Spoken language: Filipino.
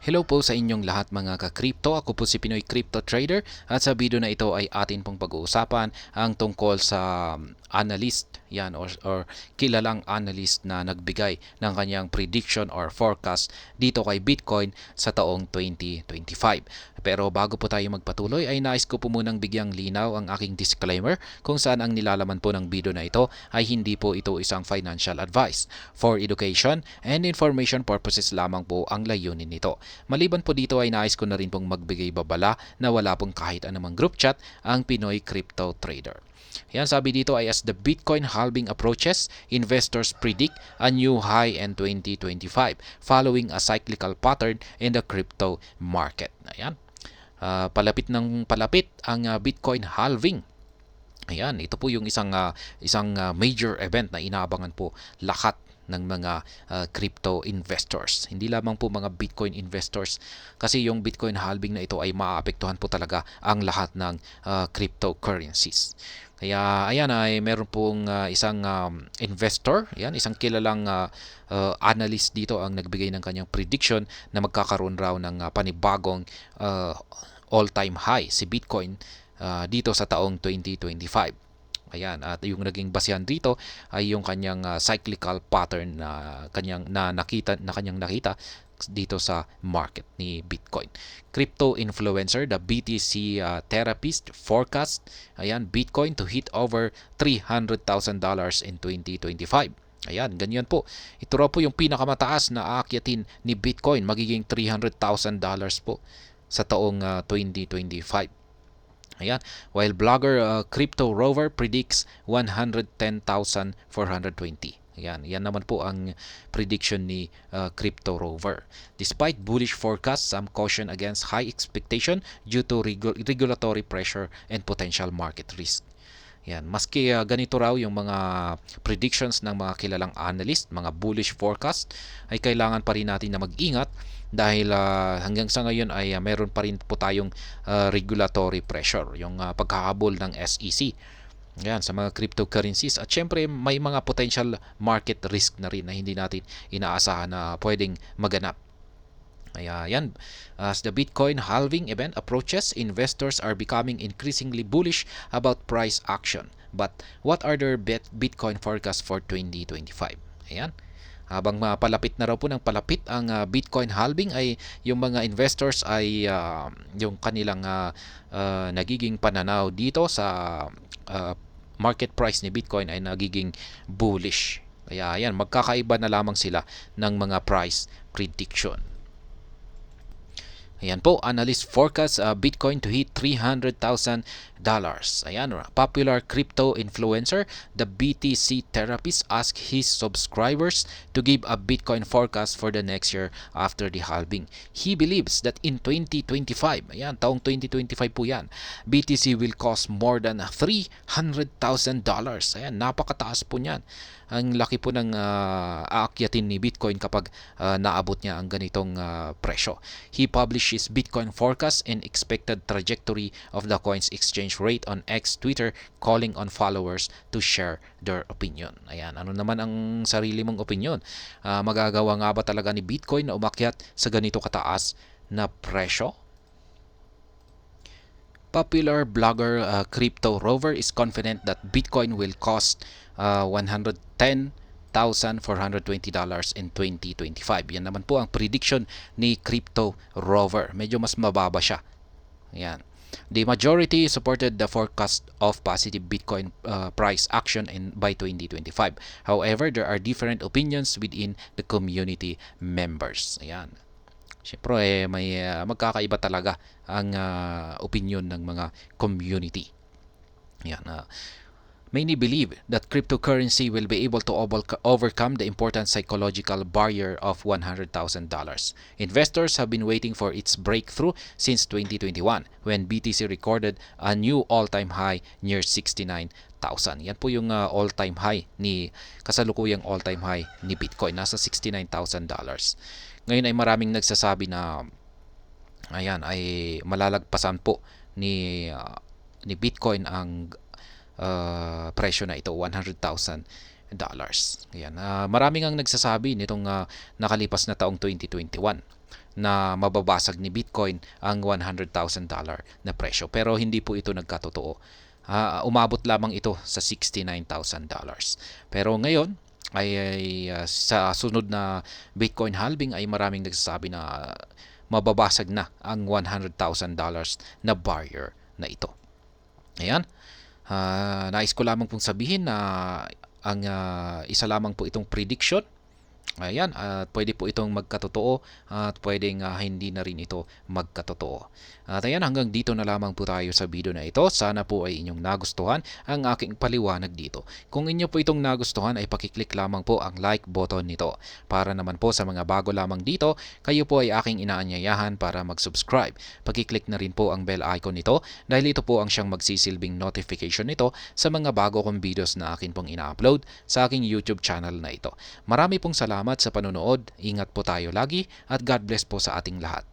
Hello po sa inyong lahat mga ka-crypto. Ako po si Pinoy Crypto Trader at sa video na ito ay atin pong pag-uusapan ang tungkol sa analyst yan or kilalang analyst na nagbigay ng kanyang prediction or forecast dito kay Bitcoin sa taong 2025. Pero bago po tayo magpatuloy ay nais ko po munang bigyang linaw ang aking disclaimer kung saan ang nilalaman po ng video na ito ay hindi po ito isang financial advice. For education and information purposes lamang po ang layunin nito. Maliban po dito ay nais ko na rin pong magbigay babala na wala pong kahit anumang group chat ang Pinoy Crypto Trader. Yan, sabi dito ay as the Bitcoin halving approaches, investors predict a new high in 2025 following a cyclical pattern in the crypto market. Ayan. Palapit ng palapit ang Bitcoin halving. Ayan, ito po yung isang major event na inaabangan po lahat ng mga crypto investors. Hindi lamang po mga Bitcoin investors kasi yung Bitcoin halving na ito ay maaapektuhan po talaga ang lahat ng cryptocurrencies. Kaya ayan ay meron pong isang investor, yan, isang kilalang analyst dito ang nagbigay ng kanyang prediction na magkakaroon raw ng panibagong all-time high si Bitcoin dito sa taong 2025. Ayan, at yung naging basehan dito ay yung kanyang cyclical pattern na kanyang nakita dito sa market ni Bitcoin. Crypto influencer, the BTC therapist forecast, ayan, Bitcoin to hit over $300,000 in 2025. Ayan, ganyan po. Ito raw po yung pinakamataas na aakyatin ni Bitcoin, magiging $300,000 po sa taong 2025. Ayan. While blogger Crypto Rover predicts 110,420. Ayan, yan naman po ang prediction ni Crypto Rover. Despite bullish forecasts, some caution against high expectation due to regulatory pressure and potential market risk. Yan, maski ganito raw yung mga predictions ng mga kilalang analyst, mga bullish forecast, ay kailangan pa rin natin na mag-ingat dahil hanggang sa ngayon ay meron pa rin po tayong regulatory pressure, yung paghahabol ng SEC. Yan, sa mga cryptocurrencies at syempre may mga potential market risk na rin na hindi natin inaasahan na pwedeng maganap. Ayan. As the Bitcoin halving event approaches, investors are becoming increasingly bullish about price action. But what are their Bitcoin forecasts for 2025? Ayan. Habang palapit na raw po ng palapit ang Bitcoin halving ay yung mga investors ay yung kanilang nagiging pananaw dito sa market price ni Bitcoin ay nagiging bullish. Kaya ayan, magkakaiba na lamang sila ng mga price prediction. Ayan po, analyst forecast Bitcoin to hit $300,000. Ayan, popular crypto influencer, the BTC therapist asked his subscribers to give a Bitcoin forecast for the next year after the halving. He believes that in 2025, ayan, taong 2025 po yan, BTC will cost more than $300,000. Ayan, napakataas po niyan. Ang laki po ng aakyatin ni Bitcoin kapag naabot niya ang ganitong presyo. He published his Bitcoin forecast and expected trajectory of the coin's exchange rate on X Twitter, calling on followers to share their opinion. Ayan, ano naman ang sarili mong opinion? Magagawa nga ba talaga ni Bitcoin na umakyat sa ganito kataas na presyo? Popular blogger Crypto Rover is confident that Bitcoin will cost $110,420 in 2025. Yan naman po ang prediction ni Crypto Rover. Medyo mas mababa siya. Yan. The majority supported the forecast of positive Bitcoin price action by 2025. However, there are different opinions within the community members. Ayan. Siyempre, may magkakaiba talaga ang opinion ng mga community. Yan. Many believe that cryptocurrency will be able to overcome the important psychological barrier of $100,000. Investors have been waiting for its breakthrough since 2021 when BTC recorded a new all-time high near 69,000. Yan po yung all-time high kasalukuyang all-time high ni Bitcoin, nasa $69,000. Ngayon ay maraming nagsasabi na ayan ay malalagpasan po ni Bitcoin ang presyo na ito, $100,000. Ayan, maraming ang nagsasabi nitong nakalipas na taong 2021 na mababasag ni Bitcoin ang $100,000 na presyo. Pero hindi po ito nagkatotoo. Umabot lamang ito sa $69,000. Pero ngayon sa sunod na Bitcoin halving ay maraming nagsasabi na mababasag na ang $100,000 na barrier na ito. Ayan. Nais ko lamang pong sabihin na ang isa lamang po itong prediction. Ayan, pwede po itong magkatotoo at pwedeng hindi na rin ito magkatotoo. At ayan, hanggang dito na lamang po tayo sa video na ito. Sana po ay inyong nagustuhan ang aking paliwanag dito. Kung inyo po itong nagustuhan ay pakiclick lamang po ang like button nito. Para naman po sa mga bago lamang dito, kayo po ay aking inaanyayahan para mag-subscribe. Pakiclick na rin po ang bell icon nito dahil ito po ang siyang magsisilbing notification nito sa mga bago kong videos na akin pong ina-upload sa aking YouTube channel na ito. Marami pong salamat sa panonood, ingat po tayo lagi at God bless po sa ating lahat.